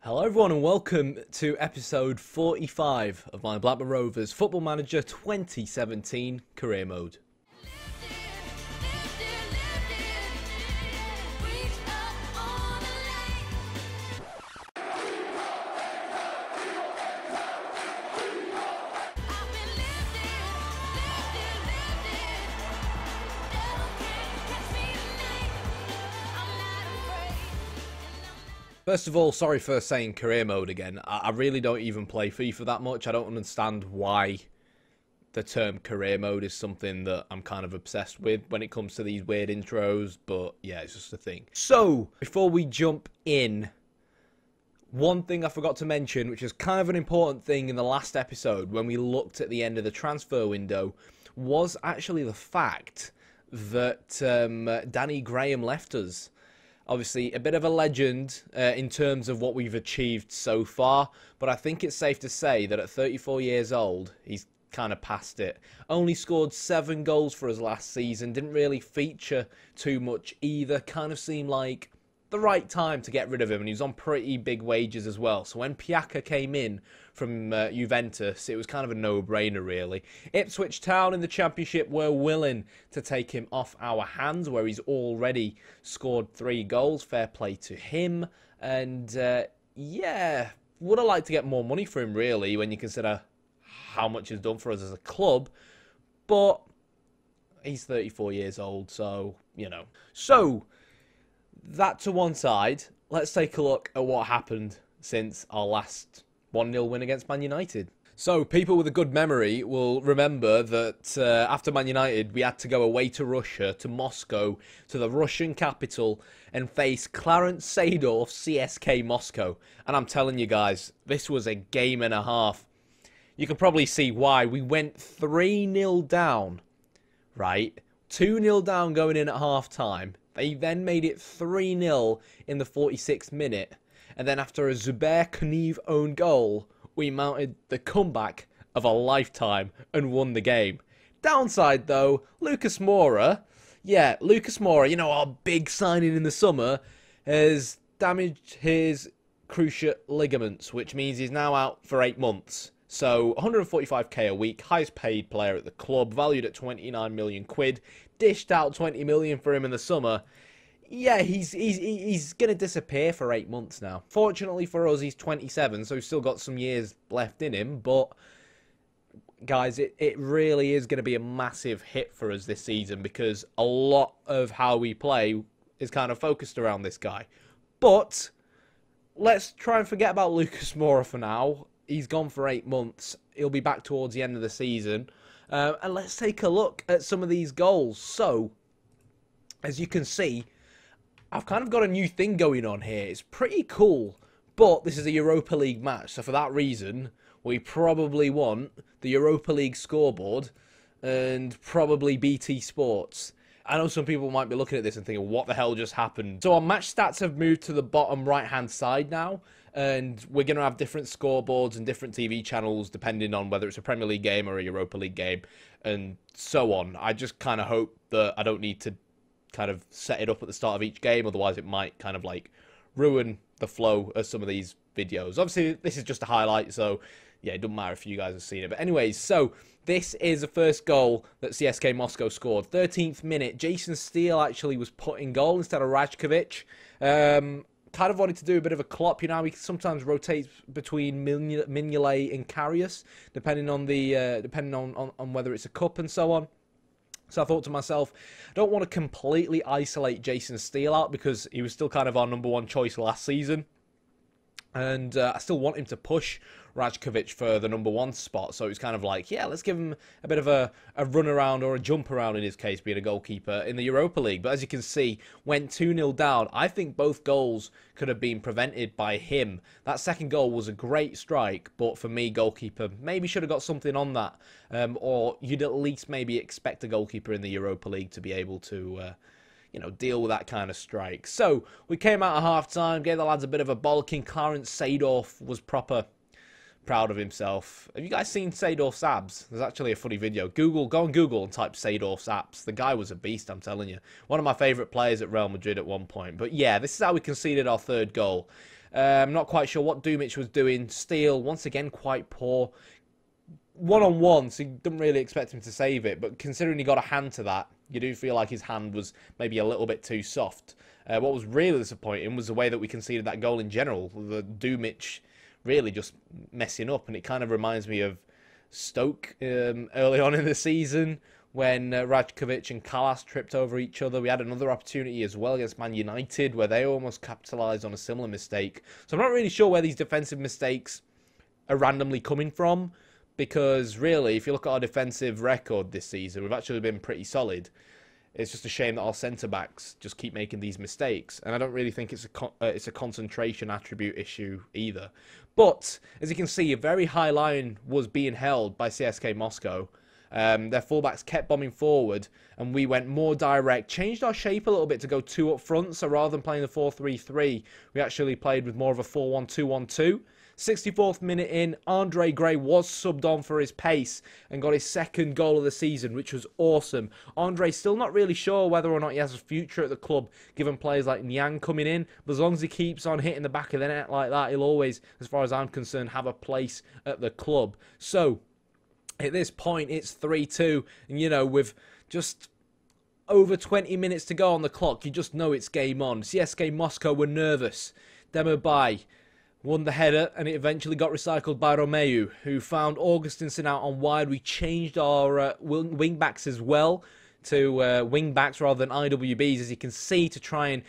Hello everyone and welcome to episode 45 of my Blackburn Rovers Football Manager 2017 career mode. First of all, sorry for saying career mode again. I really don't even play FIFA that much. I don't understand why the term career mode is something that I'm kind of obsessed with when it comes to these weird intros, but yeah, it's just a thing. So, before we jump in, one thing I forgot to mention, which is kind of an important thing in the last episode when we looked at the end of the transfer window, was actually the fact that Danny Graham left us. Obviously, a bit of a legend in terms of what we've achieved so far, but I think it's safe to say that at 34 years old, he's kind of past it. Only scored 7 goals for us last season, didn't really feature too much either, kind of seemed like the right time to get rid of him, and he was on pretty big wages as well. So when Piaka came in from Juventus, it was kind of a no-brainer, really. Ipswich Town in the Championship were willing to take him off our hands, where he's already scored 3 goals. Fair play to him. And, yeah, would have liked to get more money for him, really, when you consider how much he's done for us as a club. But he's 34 years old, so, you know. So, that to one side, let's take a look at what happened since our last 1-0 win against Man United. So, people with a good memory will remember that after Man United, we had to go away to Russia, to Moscow, to the Russian capital, and face Clarence Seedorf's CSK Moscow. And I'm telling you guys, this was a game and a half. You can probably see why. We went 3-0 down, right? 2-0 down going in at half-time. They then made it 3-0 in the 46th minute. And then after a Zubair Kniv own goal, we mounted the comeback of a lifetime and won the game. Downside though, Lucas Moura, you know, our big signing in the summer, has damaged his cruciate ligaments, which means he's now out for 8 months. So 145k a week, highest paid player at the club, valued at 29 million quid, dished out 20 million for him in the summer. Yeah, he's going to disappear for 8 months now. Fortunately for us, he's 27, so he's still got some years left in him. But, guys, it really is going to be a massive hit for us this season because a lot of how we play is kind of focused around this guy. But let's try and forget about Lucas Moura for now. He's gone for 8 months. He'll be back towards the end of the season. And let's take a look at some of these goals. So, as you can see, I've kind of got a new thing going on here. It's pretty cool, but this is a Europa League match. So for that reason, we probably want the Europa League scoreboard and probably BT Sports. I know some people might be looking at this and thinking, what the hell just happened? So our match stats have moved to the bottom right-hand side now. And we're going to have different scoreboards and different TV channels depending on whether it's a Premier League game or a Europa League game and so on. I just kind of hope that I don't need to kind of set it up at the start of each game, otherwise it might kind of like ruin the flow of some of these videos. Obviously, this is just a highlight, so yeah, it doesn't matter if you guys have seen it. But anyways, so this is the first goal that CSK Moscow scored. 13th minute, Jason Steele actually was put in goal instead of Rajkovic. Kind of wanted to do a bit of a Klopp, you know, he sometimes rotates between Mignolet and Karius, depending on the on whether it's a cup and so on. So I thought to myself, I don't want to completely isolate Jason Steele out because he was still kind of our #1 choice last season. And I still want him to push Rajkovic for the #1 spot. So it's kind of like, yeah, let's give him a bit of a run around or a jump around in his case, being a goalkeeper in the Europa League. But as you can see, went 2-0 down. I think both goals could have been prevented by him. That second goal was a great strike, but for me, goalkeeper maybe should have got something on that. Or you'd at least maybe expect a goalkeeper in the Europa League to be able to you know, deal with that kind of strike. So, we came out at half-time, gave the lads a bit of a bollocking. Clarence Seedorf was proper proud of himself. Have you guys seen Seedorf's abs? There's actually a funny video. Go on Google and type Seedorf's abs. The guy was a beast, I'm telling you. One of my favourite players at Real Madrid at one point. But yeah, this is how we conceded our third goal. Not quite sure what Dumic was doing. Steele, once again, quite poor. One-on-one, so you didn't really expect him to save it, but considering he got a hand to that, you do feel like his hand was maybe a little bit too soft. What was really disappointing was the way that we conceded that goal in general. The Dumic really just messing up, and it kind of reminds me of Stoke early on in the season when Rajkovic and Kalas tripped over each other. We had another opportunity as well against Man United where they almost capitalised on a similar mistake. So I'm not really sure where these defensive mistakes are randomly coming from, because really, if you look at our defensive record this season, we've actually been pretty solid. It's just a shame that our centre-backs just keep making these mistakes. And I don't really think it's a concentration attribute issue either. But, as you can see, a very high line was being held by CSK Moscow. Their fullbacks kept bombing forward, and we went more direct. Changed our shape a little bit to go 2 up front, so rather than playing the 4-3-3, we actually played with more of a 4-1-2-1-2. 64th minute in, Andre Gray was subbed on for his pace and got his second goal of the season, which was awesome. Andre still not really sure whether or not he has a future at the club, given players like Nyang coming in, but as long as he keeps on hitting the back of the net like that, he'll always, as far as I'm concerned, have a place at the club. So, at this point, it's 3-2, and you know, with just over 20 minutes to go on the clock, you just know it's game on. CSK Moscow were nervous. Demirbay won the header, and it eventually got recycled by Romeu, who found Augustinson out on wide. We changed our wing-backs as well to wing-backs rather than IWBs, as you can see, to try and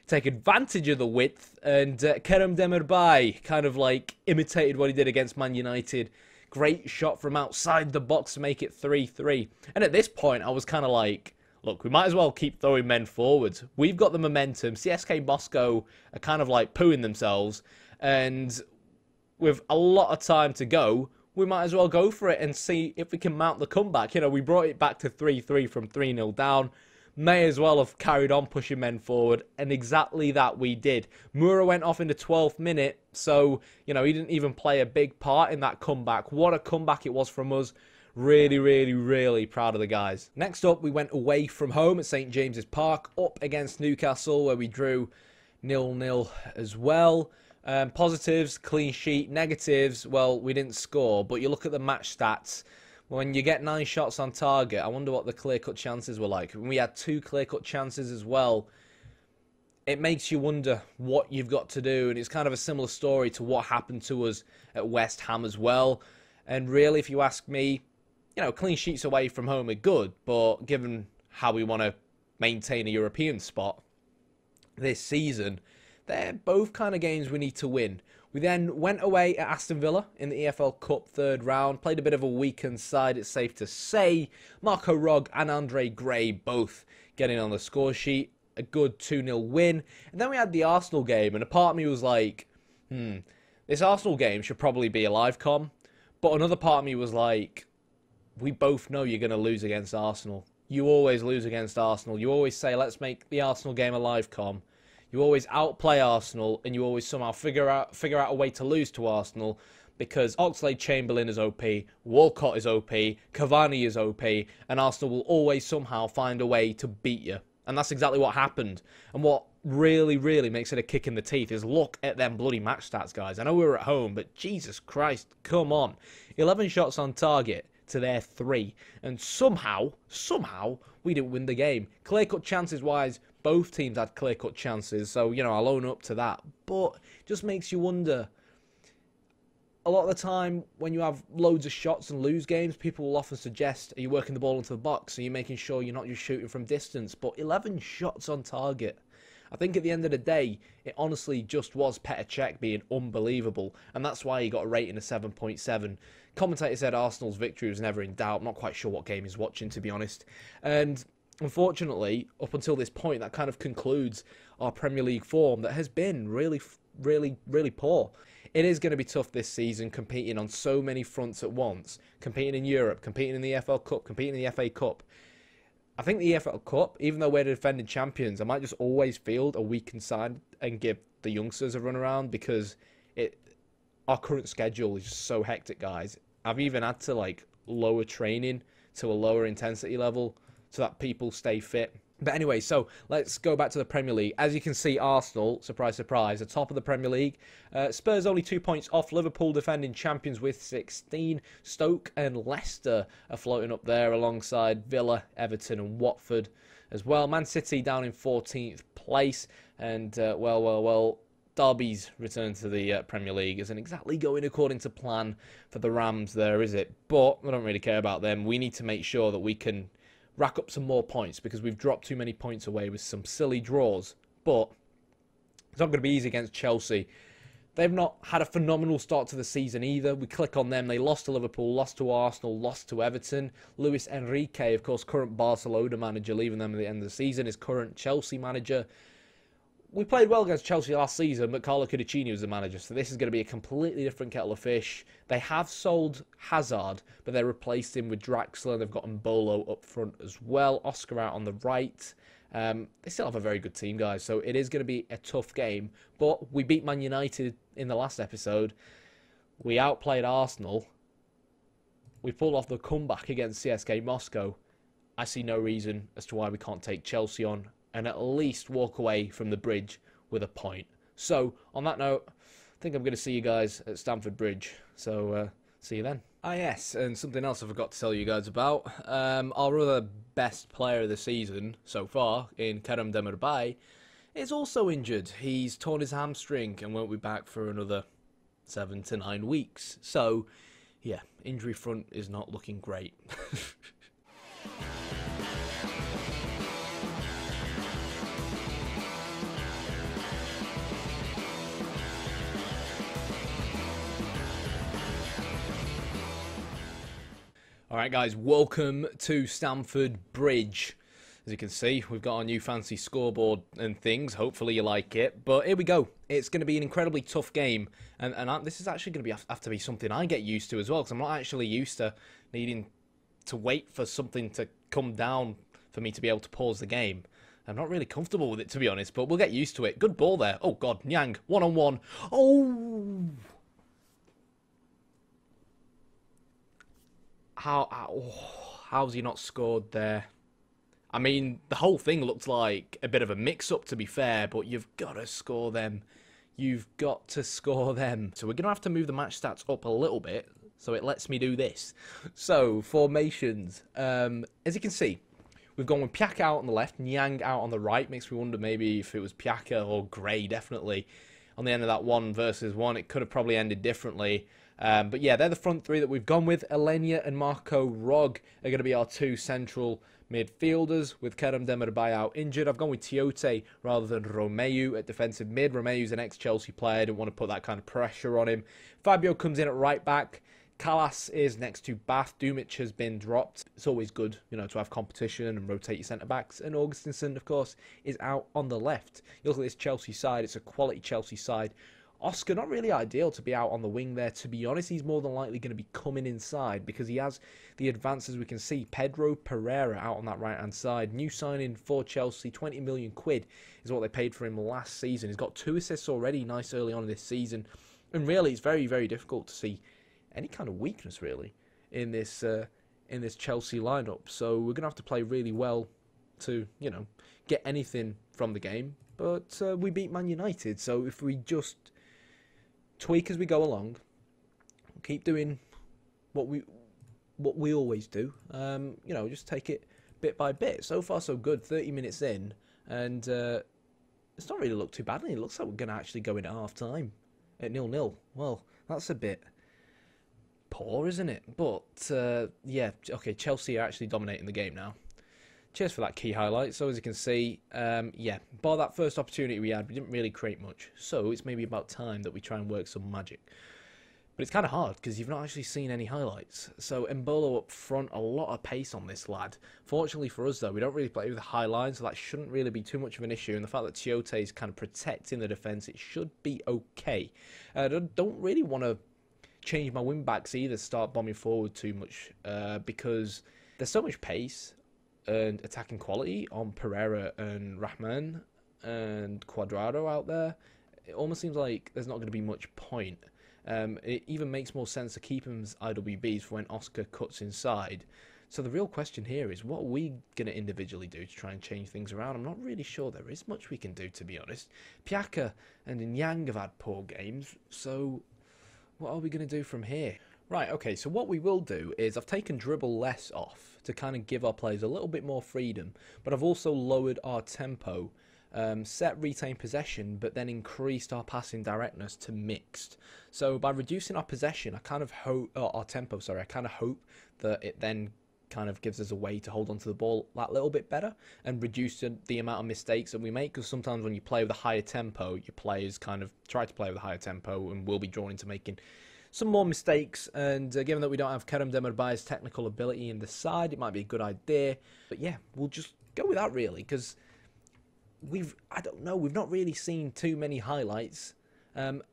take advantage of the width. And Kerem Demirbay kind of like imitated what he did against Man United. Great shot from outside the box to make it 3-3. And at this point, I was kind of like, look, we might as well keep throwing men forwards. We've got the momentum. CSK Moscow are kind of like pooing themselves. And with a lot of time to go, we might as well go for it and see if we can mount the comeback. You know, we brought it back to 3-3 from 3-0 down. May as well have carried on pushing men forward, and exactly that we did. Moura went off in the 12th minute, so, you know, he didn't even play a big part in that comeback. What a comeback it was from us. Really, really, really proud of the guys. Next up, we went away from home at St James's Park, up against Newcastle, where we drew 0-0 as well. Positives, clean sheet. Negatives, well, we didn't score, but you look at the match stats. When you get 9 shots on target, I wonder what the clear-cut chances were like. When we had 2 clear-cut chances as well, it makes you wonder what you've got to do, and it's kind of a similar story to what happened to us at West Ham as well. And really, if you ask me, you know, clean sheets away from home are good, but given how we want to maintain a European spot this season, they're both kind of games we need to win. We then went away at Aston Villa in the EFL Cup 3rd round. Played a bit of a weakened side, it's safe to say. Marco Rog and Andre Gray both getting on the score sheet. A good 2-0 win. And then we had the Arsenal game, and a part of me was like, this Arsenal game should probably be a live com. But another part of me was like, we both know you're going to lose against Arsenal. You always lose against Arsenal. You always say, let's make the Arsenal game a live com. You always outplay Arsenal, and you always somehow figure out a way to lose to Arsenal, because Oxlade-Chamberlain is OP, Walcott is OP, Cavani is OP, and Arsenal will always somehow find a way to beat you. And that's exactly what happened. And what really, really makes it a kick in the teeth is look at them bloody match stats, guys. I know we were at home, but Jesus Christ, come on. 11 shots on target to their 3. And somehow, we didn't win the game. Clear-cut chances-wise, both teams had clear-cut chances, so, you know, I'll own up to that. But it just makes you wonder. A lot of the time, when you have loads of shots and lose games, people will often suggest, are you working the ball into the box? Are you making sure you're not just shooting from distance? But 11 shots on target. I think at the end of the day, it honestly just was Petr Cech being unbelievable, and that's why he got a rating of 7.7. Commentator said Arsenal's victory was never in doubt. I'm not quite sure what game he's watching, to be honest. And unfortunately, up until this point, that kind of concludes our Premier League form that has been really, really, really poor. It is going to be tough this season, competing on so many fronts at once. Competing in Europe, competing in the EFL Cup, competing in the FA Cup. I think the EFL Cup, even though we're the defending champions, I might just always field a weakened side and give the youngsters a run around, because our current schedule is just so hectic, guys. I've even had to lower training to a lower intensity level so that people stay fit. But anyway, so let's go back to the Premier League. As you can see, Arsenal, surprise, surprise, are top of the Premier League. Spurs only 2 points off. Liverpool defending champions with 16. Stoke and Leicester are floating up there alongside Villa, Everton and Watford as well. Man City down in 14th place. And, well, Derby's return to the Premier League isn't exactly going according to plan for the Rams there, is it? But I don't really care about them. We need to make sure that we can rack up some more points because we've dropped too many points away with some silly draws. But it's not going to be easy against Chelsea. They've not had a phenomenal start to the season either. We click on them. They lost to Liverpool, lost to Arsenal, lost to Everton. Luis Enrique, of course, current Barcelona manager, leaving them at the end of the season, is current Chelsea manager. We played well against Chelsea last season, but Carlo Cudicini was the manager, so this is going to be a completely different kettle of fish. They have sold Hazard, but they replaced him with Draxler. They've got Mbolo up front as well. Oscar out on the right. They still have a very good team, guys, so it is going to be a tough game. But we beat Man United in the last episode. We outplayed Arsenal. We pulled off the comeback against CSK Moscow. I see no reason as to why we can't take Chelsea on and at least walk away from the bridge with a point. So, on that note, I think I'm going to see you guys at Stamford Bridge. So, see you then. Ah, yes, and something else I forgot to tell you guys about. Our other best player of the season so far, in Kerem Demirbay, is also injured. He's torn his hamstring and won't be back for another 7 to 9 weeks. So, yeah, injury front is not looking great. Alright guys, welcome to Stamford Bridge. As you can see, we've got our new fancy scoreboard and things. Hopefully you like it. But here we go. It's going to be an incredibly tough game. And this is actually going to have to be something I get used to as well. Because I'm not actually used to needing to wait for something to come down for me to be able to pause the game. I'm not really comfortable with it, to be honest. But we'll get used to it. Good ball there. Oh God, Nyang, one-on-one. Oh! How's he not scored there? I mean, the whole thing looked like a bit of a mix-up, to be fair, but you've got to score them. You've got to score them. So we're going to have to move the match stats up a little bit, so it lets me do this. So, formations. As you can see, we've gone with Piaka out on the left, Nyang out on the right. Makes me wonder maybe if it was Piaka or Gray, definitely. On the end of that 1 versus 1, it could have probably ended differently. But yeah, they're the front three that we've gone with. Elenia and Marco Rog are going to be our 2 central midfielders, with Kerem Demirbay out injured. I've gone with Tiote rather than Romeu at defensive mid. Romeu's an ex-Chelsea player. I didn't want to put that kind of pressure on him. Fabio comes in at right back. Callas is next to Bath. Dumic has been dropped. It's always good, you know, to have competition and rotate your centre-backs. And Augustinson, of course, is out on the left. You look at this Chelsea side. It's a quality Chelsea side. Oscar, not really ideal to be out on the wing there. To be honest, he's more than likely going to be coming inside because he has the advances we can see. Pedro Pereira out on that right-hand side. New signing for Chelsea, 20 million quid is what they paid for him last season. He's got 2 assists already, nice early on in this season. And really, it's very, very difficult to see any kind of weakness, really, in this Chelsea lineup. So we're going to have to play really well to, you know, get anything from the game. But we beat Man United, so if we just tweak as we go along, keep doing what we always do, you know, just take it bit by bit. So far so good, 30 minutes in, and it's not really looked too badly. It looks like we're going to actually go in at half time at 0-0. Well, that's a bit poor, isn't it? But yeah, okay, Chelsea are actually dominating the game now. Cheers for that key highlight. So as you can see, yeah, bar that first opportunity we had, we didn't really create much. So it's maybe about time that we try and work some magic. But it's kind of hard because you've not actually seen any highlights. So Mbolo up front, a lot of pace on this lad. Fortunately for us though, we don't really play with a high line, so that shouldn't really be too much of an issue. And the fact that Tiote is kind of protecting the defence, it should be okay. I don't really want to change my wing backs either, start bombing forward too much, because there's so much pace and attacking quality on Pereira and Rahman and Cuadrado out there. It almost seems like there's not going to be much point. It even makes more sense to keep him as IWBs for when Oscar cuts inside. So the real question here is, what are we going to individually do to try and change things around? I'm not really sure there is much we can do, to be honest. Piaka and Nyang have had poor games, so what are we going to do from here? Right, okay, so what we will do is I've taken dribble less off to kind of give our players a little bit more freedom, but I've also lowered our tempo, set retain possession, but then increased our passing directness to mixed. So by reducing our possession, I kind of hope, our tempo, sorry, I kind of hope that it then kind of gives us a way to hold onto the ball that little bit better and reduce the amount of mistakes that we make, because sometimes when you play with a higher tempo, your players kind of try to play with a higher tempo and will be drawn into making some more mistakes. And given that we don't have Kerem Demirbay's technical ability in the side, it might be a good idea. But yeah, we'll just go with that really, because I don't know, we've not really seen too many highlights, and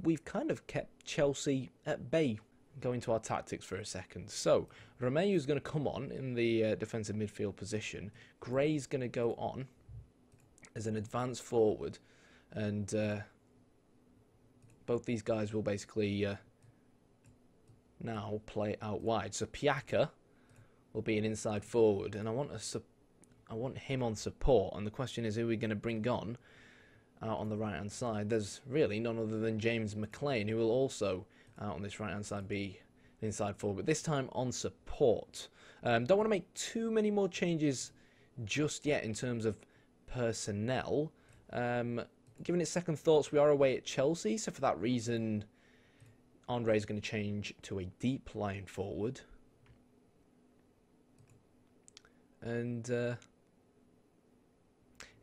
we've kind of kept Chelsea at bay. Going to our tactics for a second. So Romeu is going to come on in the defensive midfield position. Gray's going to go on as an advanced forward, and both these guys will basically now play out wide. So Piaka will be an inside forward, and I want him on support. And the question is, who are we going to bring on out on the right hand side? There's really none other than James McLean, who will also out on this right hand side be the inside forward, but this time on support. Don't want to make too many more changes just yet in terms of personnel. Given it second thoughts, we are away at Chelsea, so for that reason Andre is going to change to a deep lying forward, and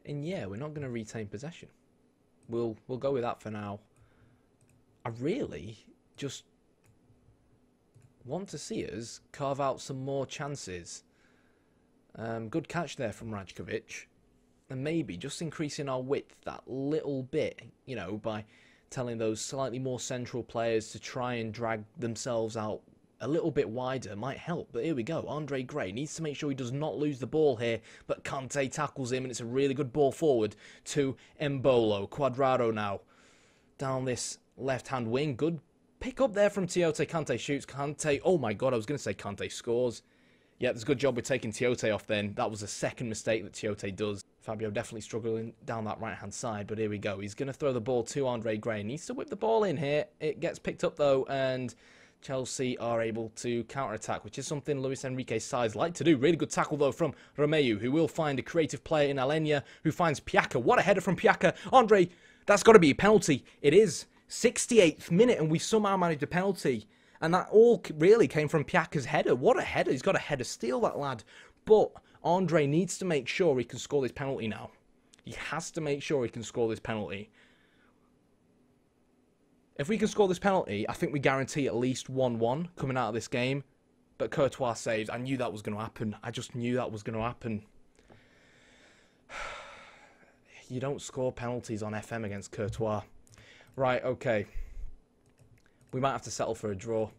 yeah, we're not going to retain possession. We'll go with that for now. I really just want to see us carve out some more chances. Good catch there from Rajkovic. And maybe just increasing our width that little bit, you know, by telling those slightly more central players to try and drag themselves out a little bit wider might help. But here we go. Andre Gray needs to make sure he does not lose the ball here, but Kante tackles him, and it's a really good ball forward to Embolo. Cuadrado now down this left-hand wing. Good pick up there from Tiote. Kante shoots. Kante, oh my god, I was going to say Kante scores. Yeah, there's a good job with taking Tiote off then. That was the second mistake that Tiote does. Fabio definitely struggling down that right-hand side, but here we go. He's going to throw the ball to Andre Gray. Needs to whip the ball in here. It gets picked up though, and Chelsea are able to counter-attack, which is something Luis Enrique's sides like to do. Really good tackle though from Romeu, who will find a creative player in Alenia, who finds Piaka. What a header from Piaka. Andre, that's got to be a penalty. It is. 68th minute, and we somehow managed a penalty. And that all really came from Piaka's header. What a header. He's got a header steal, that lad. But Andre needs to make sure he can score this penalty now. He has to make sure he can score this penalty. If we can score this penalty, I think we guarantee at least 1-1 coming out of this game. But Courtois saves. I knew that was going to happen. I just knew that was going to happen. You don't score penalties on FM against Courtois. Right, okay. We might have to settle for a draw.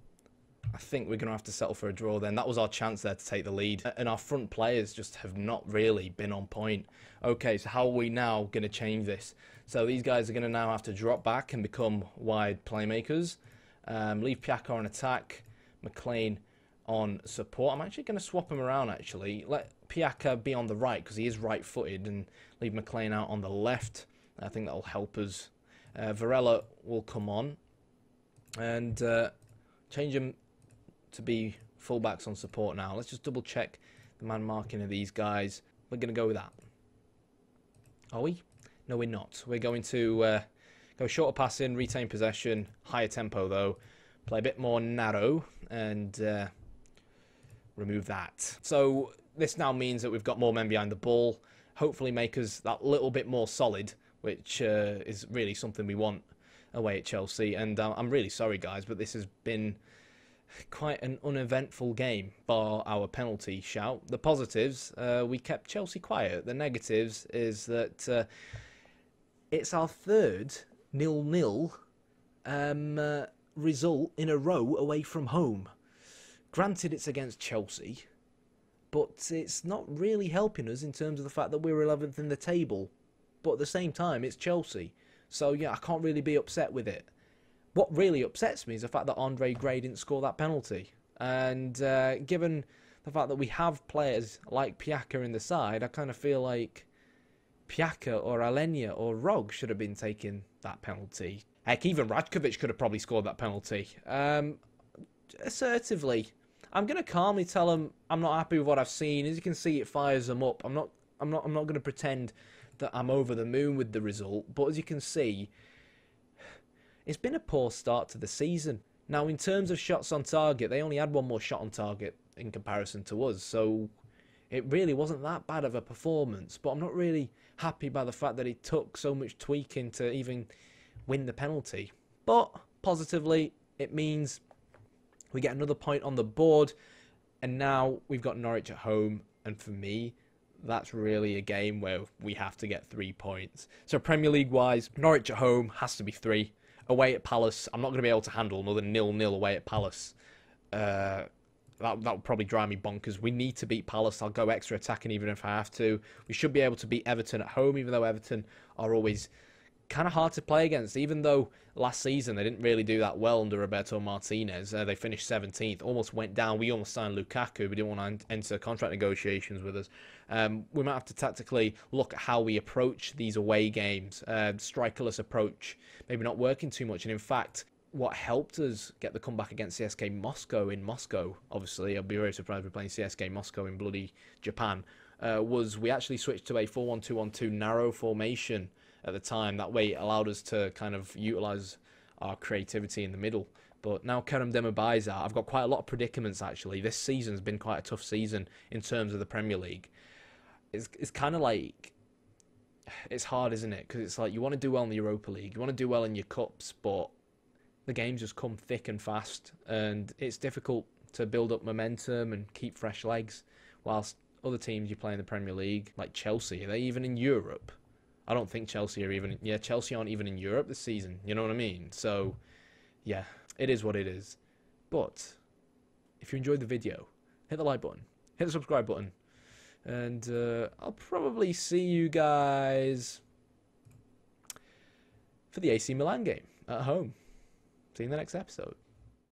I think we're going to have to settle for a draw then. That was our chance there to take the lead. And our front players just have not really been on point. Okay, so how are we now going to change this? So these guys are going to now have to drop back and become wide playmakers. Leave Piaka on attack. McLean on support. I'm actually going to swap him around, actually. Let Piaka be on the right because he is right-footed, and leave McLean out on the left. I think that will help us. Varela will come on and change him to be fullbacks on support now. Let's just double check the man marking of these guys. We're going to go with that. Are we? No, we're not. We're going to go shorter passing, retain possession, higher tempo though, play a bit more narrow, and remove that. So this now means that we've got more men behind the ball, hopefully make us that little bit more solid, which is really something we want away at Chelsea. And I'm really sorry, guys, but this has been quite an uneventful game bar our penalty shout. The positives, we kept Chelsea quiet. The negatives is that it's our third 0-0 result in a row away from home. Granted, it's against Chelsea, but it's not really helping us in terms of the fact that we're 11th in the table. But at the same time, it's Chelsea. So, yeah, I can't really be upset with it. What really upsets me is the fact that Andre Gray didn't score that penalty. And given the fact that we have players like Piaka in the side, I kind of feel like Piaka or Alenia or Rog should have been taking that penalty. Heck, even Radkovic could have probably scored that penalty. Assertively, I'm going to calmly tell him I'm not happy with what I've seen. As you can see, it fires them up. I'm not going to pretend that I'm over the moon with the result. But as you can see, it's been a poor start to the season. Now, in terms of shots on target, they only had one more shot on target in comparison to us. So it really wasn't that bad of a performance. But I'm not really happy by the fact that it took so much tweaking to even win the penalty. But positively, it means we get another point on the board. And now we've got Norwich at home. And for me, that's really a game where we have to get 3 points. So Premier League-wise, Norwich at home has to be 3. Away at Palace, I'm not going to be able to handle another 0-0 away at Palace. That would probably drive me bonkers. We need to beat Palace. I'll go extra attacking even if I have to. We should be able to beat Everton at home, even though Everton are always kind of hard to play against. Even though last season they didn't really do that well under Roberto Martinez. They finished 17th, almost went down. We almost signed Lukaku. We didn't want to enter contract negotiations with us. We might have to tactically look at how we approach these away games. Strikerless approach, maybe not working too much. And in fact, what helped us get the comeback against CSK Moscow in Moscow, obviously, I'll be very surprised we're playing CSK Moscow in bloody Japan, was we actually switched to a 4-1-2-1-2 narrow formation at the time. That way it allowed us to kind of utilise our creativity in the middle. But now Kerem Demirbay's out. I've got quite a lot of predicaments, actually. This season's been quite a tough season in terms of the Premier League. It's kind of like, it's hard, isn't it? Because it's like you want to do well in the Europa League, you want to do well in your cups, but the games just come thick and fast, and it's difficult to build up momentum and keep fresh legs, whilst other teams you play in the Premier League, like Chelsea, are they even in Europe? I don't think Chelsea are even... Yeah, Chelsea aren't even in Europe this season, you know what I mean? So, yeah, it is what it is. But, if you enjoyed the video, hit the like button, hit the subscribe button, and I'll probably see you guys for the AC Milan game at home. See you in the next episode.